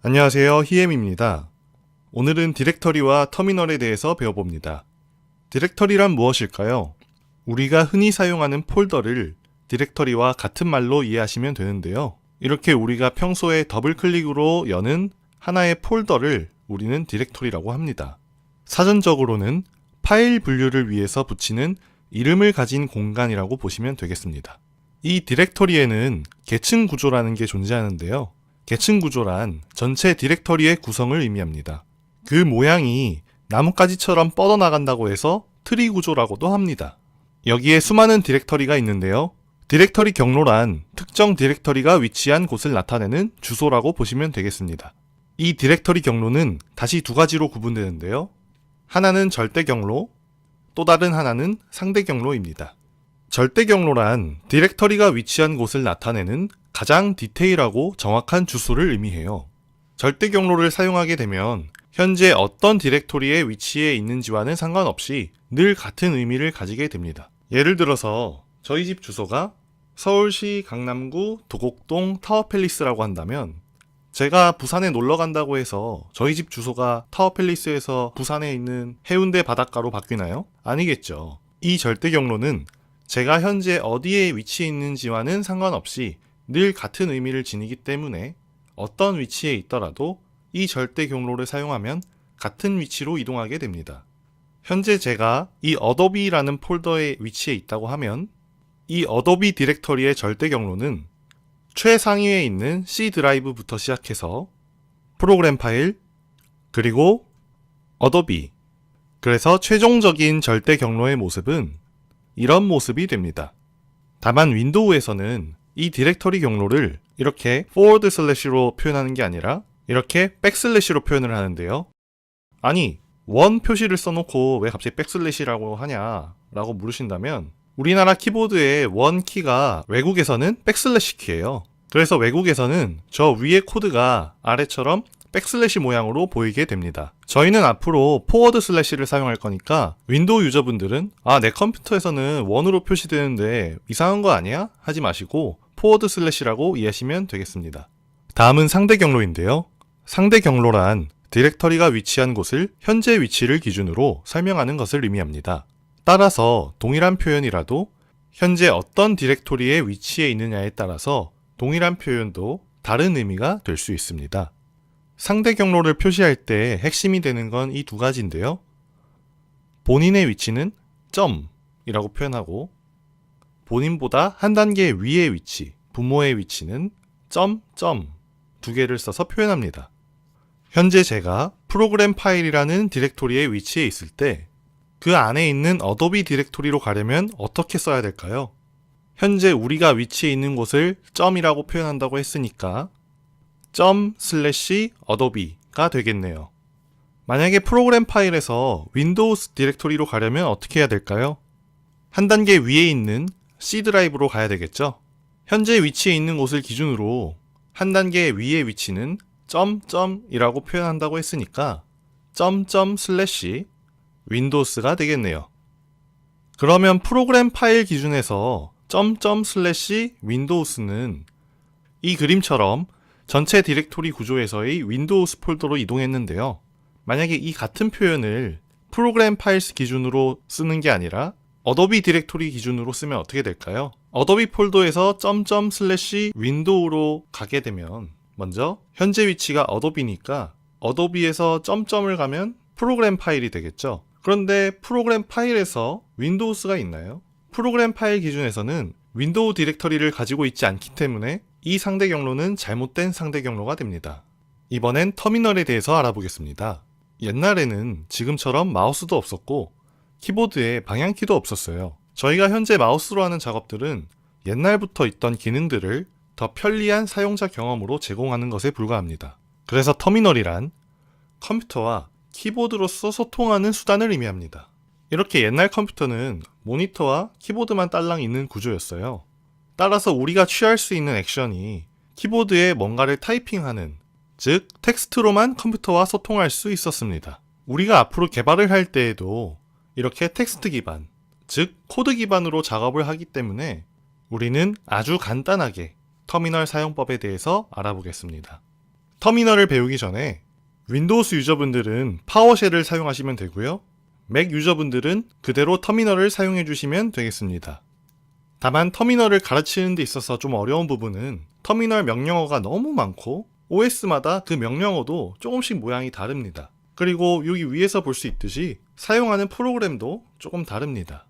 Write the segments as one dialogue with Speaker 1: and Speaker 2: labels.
Speaker 1: 안녕하세요, 히엠입니다. 오늘은 디렉터리와 터미널에 대해서 배워봅니다. 디렉터리란 무엇일까요? 우리가 흔히 사용하는 폴더를 디렉터리와 같은 말로 이해하시면 되는데요. 이렇게 우리가 평소에 더블 클릭으로 여는 하나의 폴더를 우리는 디렉터리라고 합니다. 사전적으로는 파일 분류를 위해서 붙이는 이름을 가진 공간이라고 보시면 되겠습니다. 이 디렉터리에는 계층 구조라는 게 존재하는데요. 계층 구조란 전체 디렉터리의 구성을 의미합니다. 그 모양이 나뭇가지처럼 뻗어나간다고 해서 트리 구조라고도 합니다. 여기에 수많은 디렉터리가 있는데요. 디렉터리 경로란 특정 디렉터리가 위치한 곳을 나타내는 주소라고 보시면 되겠습니다. 이 디렉터리 경로는 다시 두 가지로 구분되는데요. 하나는 절대 경로, 또 다른 하나는 상대 경로입니다. 절대 경로란 디렉터리가 위치한 곳을 나타내는 가장 디테일하고 정확한 주소를 의미해요. 절대 경로를 사용하게 되면 현재 어떤 디렉토리에 위치해 있는지와는 상관없이 늘 같은 의미를 가지게 됩니다. 예를 들어서 저희 집 주소가 서울시 강남구 도곡동 타워팰리스라고 한다면 제가 부산에 놀러 간다고 해서 저희 집 주소가 타워팰리스에서 부산에 있는 해운대 바닷가로 바뀌나요? 아니겠죠. 이 절대 경로는 제가 현재 어디에 위치해 있는지와는 상관없이 늘 같은 의미를 지니기 때문에 어떤 위치에 있더라도 이 절대 경로를 사용하면 같은 위치로 이동하게 됩니다. 현재 제가 이 어도비라는 폴더에 위치해 있다고 하면 이 어도비 디렉터리의 절대 경로는 최상위에 있는 C 드라이브부터 시작해서 프로그램 파일, 그리고 어도비, 그래서 최종적인 절대 경로의 모습은 이런 모습이 됩니다. 다만 윈도우에서는 이 디렉터리 경로를 이렇게 forward 슬래시로 표현하는 게 아니라 이렇게 백슬래시로 표현을 하는데요. 아니, 원 표시를 써놓고 왜 갑자기 백슬래시라고 하냐 라고 물으신다면 우리나라 키보드의 원 키가 외국에서는 백슬래시 키예요. 그래서 외국에서는 저 위에 코드가 아래처럼 백슬래시 모양으로 보이게 됩니다. 저희는 앞으로 포워드 슬래시를 사용할 거니까 윈도우 유저분들은 내 컴퓨터에서는 원으로 표시되는데 이상한 거 아니야? 하지 마시고 포워드 슬래시라고 이해하시면 되겠습니다. 다음은 상대 경로인데요. 상대 경로란 디렉터리가 위치한 곳을 현재 위치를 기준으로 설명하는 것을 의미합니다. 따라서 동일한 표현이라도 현재 어떤 디렉토리에 위치해 있느냐에 따라서 동일한 표현도 다른 의미가 될 수 있습니다. 상대 경로를 표시할 때 핵심이 되는 건 이 두 가지인데요. 본인의 위치는 점이라고 표현하고 본인보다 한 단계 위의 위치, 부모의 위치는 점 두 개를 써서 표현합니다. 현재 제가 프로그램 파일이라는 디렉토리에 위치해 있을 때 그 안에 있는 어도비 디렉토리로 가려면 어떻게 써야 될까요? 현재 우리가 위치해 있는 곳을 점이라고 표현한다고 했으니까 점 슬래시 어도비가 되겠네요. 만약에 프로그램 파일에서 윈도우 디렉토리로 가려면 어떻게 해야 될까요? 한 단계 위에 있는 C 드라이브로 가야 되겠죠? 현재 위치해 있는 곳을 기준으로 한 단계 위의 위치는 점점이라고 표현한다고 했으니까 점점 슬래시 윈도우스가 되겠네요. 그러면 프로그램 파일 기준에서 점점 슬래시 윈도우스는 이 그림처럼 전체 디렉토리 구조에서의 윈도우스 폴더로 이동했는데요. 만약에 이 같은 표현을 프로그램 파일스 기준으로 쓰는 게 아니라 어도비 디렉토리 기준으로 쓰면 어떻게 될까요? 어도비 폴더에서 점점 슬래시 윈도우로 가게 되면 먼저 현재 위치가 어도비니까 어도비에서 점점을 가면 프로그램 파일이 되겠죠. 그런데 프로그램 파일에서 윈도우스가 있나요? 프로그램 파일 기준에서는 윈도우 디렉터리를 가지고 있지 않기 때문에 이 상대 경로는 잘못된 상대 경로가 됩니다. 이번엔 터미널에 대해서 알아보겠습니다. 옛날에는 지금처럼 마우스도 없었고 키보드에 방향키도 없었어요. 저희가 현재 마우스로 하는 작업들은 옛날부터 있던 기능들을 더 편리한 사용자 경험으로 제공하는 것에 불과합니다. 그래서 터미널이란 컴퓨터와 키보드로서 소통하는 수단을 의미합니다. 이렇게 옛날 컴퓨터는 모니터와 키보드만 딸랑 있는 구조였어요. 따라서 우리가 취할 수 있는 액션이 키보드에 뭔가를 타이핑하는, 즉 텍스트로만 컴퓨터와 소통할 수 있었습니다. 우리가 앞으로 개발을 할 때에도 이렇게 텍스트 기반, 즉 코드 기반으로 작업을 하기 때문에 우리는 아주 간단하게 터미널 사용법에 대해서 알아보겠습니다. 터미널을 배우기 전에 윈도우스 유저분들은 파워쉘을 사용하시면 되고요. 맥 유저분들은 그대로 터미널을 사용해 주시면 되겠습니다. 다만 터미널을 가르치는 데 있어서 좀 어려운 부분은 터미널 명령어가 너무 많고 OS마다 그 명령어도 조금씩 모양이 다릅니다. 그리고 여기 위에서 볼 수 있듯이 사용하는 프로그램도 조금 다릅니다.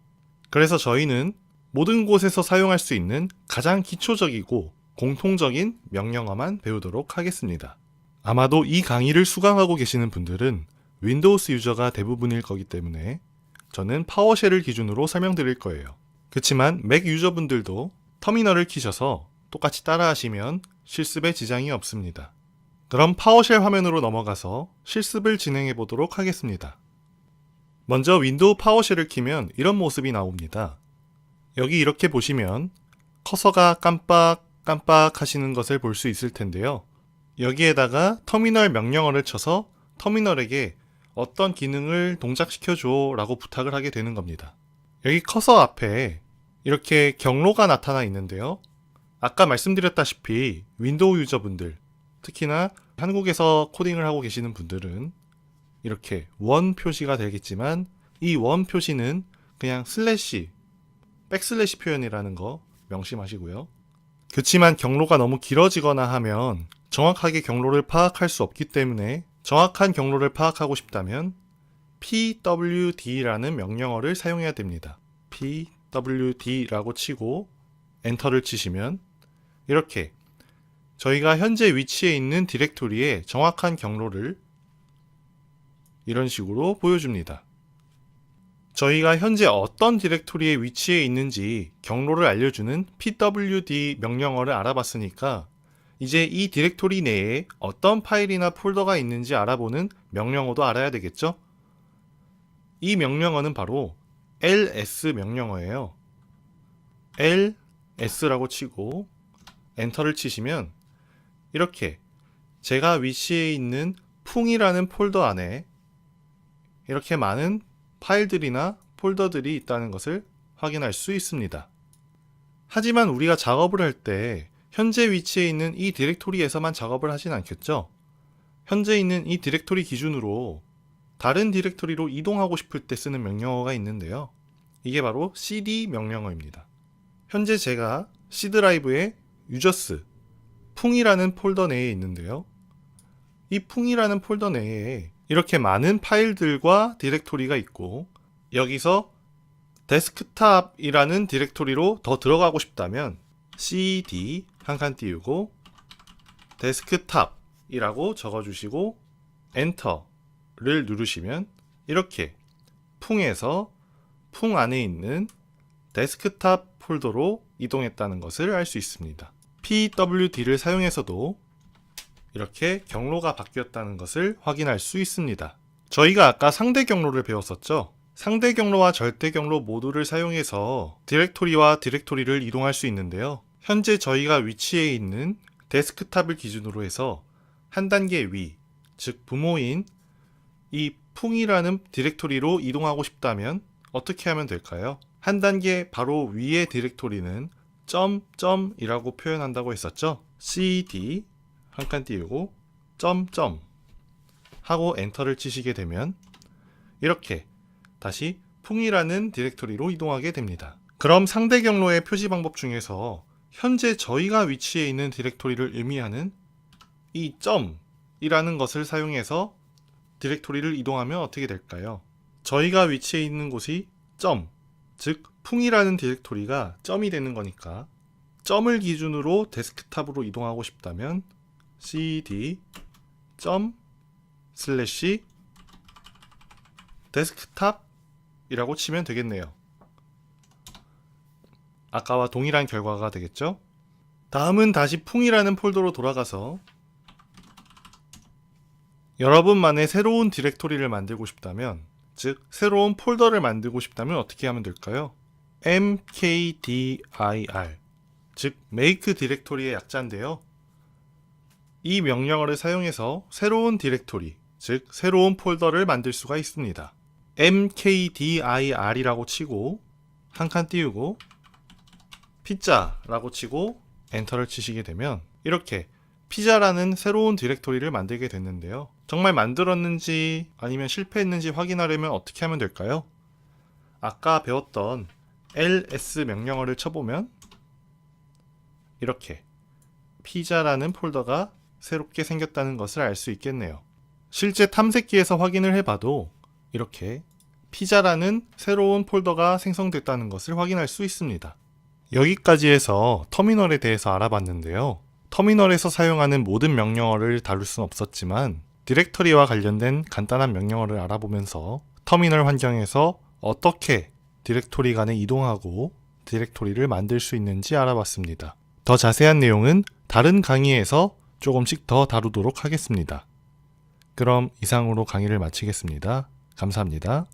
Speaker 1: 그래서 저희는 모든 곳에서 사용할 수 있는 가장 기초적이고 공통적인 명령어만 배우도록 하겠습니다. 아마도 이 강의를 수강하고 계시는 분들은 윈도우스 유저가 대부분일 거기 때문에 저는 파워쉘을 기준으로 설명드릴 거예요. 그렇지만 맥 유저분들도 터미널을 키셔서 똑같이 따라하시면 실습에 지장이 없습니다. 그럼 파워쉘 화면으로 넘어가서 실습을 진행해 보도록 하겠습니다. 먼저 윈도우 파워쉘을 키면 이런 모습이 나옵니다. 여기 이렇게 보시면 커서가 깜빡 하시는 것을 볼 수 있을 텐데요. 여기에다가 터미널 명령어를 쳐서 터미널에게 어떤 기능을 동작시켜줘 라고 부탁을 하게 되는 겁니다. 여기 커서 앞에 이렇게 경로가 나타나 있는데요. 아까 말씀드렸다시피 윈도우 유저분들, 특히나 한국에서 코딩을 하고 계시는 분들은 이렇게 원 표시가 되겠지만 이 원 표시는 그냥 슬래시, 백슬래시 표현이라는 거 명심하시고요. 그렇지만 경로가 너무 길어지거나 하면 정확하게 경로를 파악할 수 없기 때문에 정확한 경로를 파악하고 싶다면 pwd라는 명령어를 사용해야 됩니다. pwd라고 치고 엔터를 치시면 이렇게 저희가 현재 위치해 있는 디렉토리의 정확한 경로를 이런 식으로 보여줍니다. 저희가 현재 어떤 디렉토리에 위치해 있는지 경로를 알려주는 pwd 명령어를 알아봤으니까 이제 이 디렉토리 내에 어떤 파일이나 폴더가 있는지 알아보는 명령어도 알아야 되겠죠? 이 명령어는 바로 ls 명령어예요. ls라고 치고 엔터를 치시면 이렇게 제가 위치해 있는 풍이라는 폴더 안에 이렇게 많은 파일들이나 폴더들이 있다는 것을 확인할 수 있습니다. 하지만 우리가 작업을 할 때 현재 위치해 있는 이 디렉토리에서만 작업을 하진 않겠죠? 현재 있는 이 디렉토리 기준으로 다른 디렉토리로 이동하고 싶을 때 쓰는 명령어가 있는데요. 이게 바로 cd 명령어입니다. 현재 제가 C 드라이브에 유저스, 풍이라는 폴더 내에 있는데요. 이 풍이라는 폴더 내에 이렇게 많은 파일들과 디렉토리가 있고 여기서 데스크탑이라는 디렉토리로 더 들어가고 싶다면 cd 한 칸 띄우고 데스크탑이라고 적어주시고 엔터를 누르시면 이렇게 풍에서 풍 안에 있는 데스크탑 폴더로 이동했다는 것을 알 수 있습니다. pwd를 사용해서도 이렇게 경로가 바뀌었다는 것을 확인할 수 있습니다. 저희가 아까 상대 경로를 배웠었죠? 상대 경로와 절대 경로 모두를 사용해서 디렉토리와 디렉토리를 이동할 수 있는데요. 현재 저희가 위치해 있는 데스크탑을 기준으로 해서 한 단계 위, 즉 부모인 이 풍이라는 디렉토리로 이동하고 싶다면 어떻게 하면 될까요? 한 단계 바로 위의 디렉토리는 점점이라고 표현한다고 했었죠? cd 한 칸 띄우고 점점 하고 엔터를 치시게 되면 이렇게 다시 풍이라는 디렉토리로 이동하게 됩니다. 그럼 상대 경로의 표시 방법 중에서 현재 저희가 위치해 있는 디렉토리를 의미하는 이 점이라는 것을 사용해서 디렉토리를 이동하면 어떻게 될까요? 저희가 위치해 있는 곳이 점, 즉 풍이라는 디렉토리가 점이 되는 거니까 점을 기준으로 데스크탑으로 이동하고 싶다면 cd 슬래시 데스크탑이라고 치면 되겠네요. 아까와 동일한 결과가 되겠죠? 다음은 다시 풍이라는 폴더로 돌아가서 여러분만의 새로운 디렉토리를 만들고 싶다면, 즉 새로운 폴더를 만들고 싶다면 어떻게 하면 될까요? mkdir, 즉 make 디렉토리의 약자인데요. 이 명령어를 사용해서 새로운 디렉토리, 즉 새로운 폴더를 만들 수가 있습니다. mkdir이라고 치고 한 칸 띄우고 피자라고 치고 엔터를 치시게 되면 이렇게 피자라는 새로운 디렉토리를 만들게 됐는데요. 정말 만들었는지 아니면 실패했는지 확인하려면 어떻게 하면 될까요? 아까 배웠던 ls 명령어를 쳐보면 이렇게 피자라는 폴더가 새롭게 생겼다는 것을 알 수 있겠네요. 실제 탐색기에서 확인을 해봐도 이렇게 피자라는 새로운 폴더가 생성됐다는 것을 확인할 수 있습니다. 여기까지 해서 터미널에 대해서 알아봤는데요. 터미널에서 사용하는 모든 명령어를 다룰 수는 없었지만 디렉터리와 관련된 간단한 명령어를 알아보면서 터미널 환경에서 어떻게 디렉토리 간에 이동하고 디렉토리를 만들 수 있는지 알아봤습니다. 더 자세한 내용은 다른 강의에서 조금씩 더 다루도록 하겠습니다. 그럼 이상으로 강의를 마치겠습니다. 감사합니다.